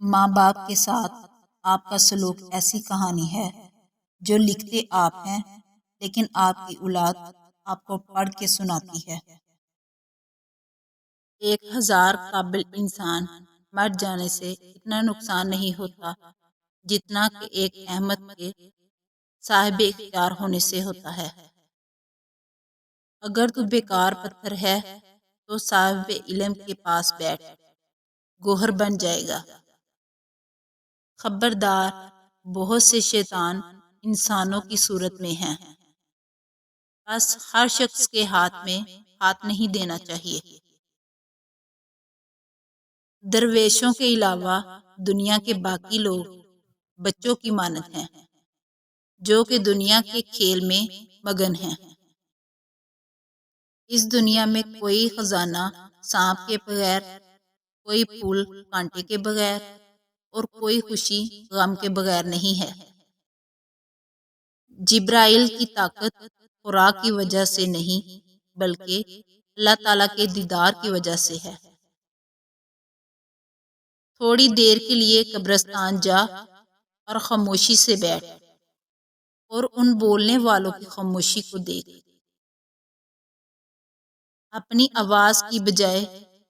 ماں باپ کے ساتھ آپ کا سلوک ایسی کہانی ہے جو لکھتے آپ ہیں لیکن آپ کی اولاد آپ کو پڑھ کے سناتی ہے۔ 1000 قابل انسان مر جانے سے اتنا نقصان نہیں ہوتا جتنا کہ ایک احمد کے صاحب اختیار ہونے سے ہوتا ہے۔ اگر تو بیکار پتھر ہے تو صاحب علم کے پاس بیٹھ، گوہر بن جائے گا۔ خبردار، بہت سے شیطان انسانوں کی صورت میں ہیں، بس ہر شخص کے ہاتھ میں ہاتھ نہیں دینا چاہیے۔ درویشوں کے علاوہ دنیا کے باقی لوگ بچوں کی مانند ہیں جو کہ دنیا کے کھیل میں مگن ہیں۔ اس دنیا میں کوئی خزانہ سانپ کے بغیر، کوئی پھول کانٹے کے بغیر اور کوئی خوشی غم کے بغیر نہیں ہے۔ جبرائیل کی طاقت خوراک کی وجہ سے نہیں بلکہ اللہ تعالیٰ کے دیدار کی وجہ سے ہے۔ تھوڑی دیر کے لیے قبرستان جا اور خاموشی سے بیٹھ اور ان بولنے والوں کی خاموشی کو دیکھ۔ اپنی آواز کی بجائے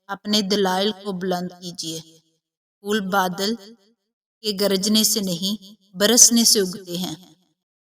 اپنے دلائل کو بلند کیجیے۔ پھول بادل کے گرجنے سے نہیں، برسنے سے اگتے ہیں۔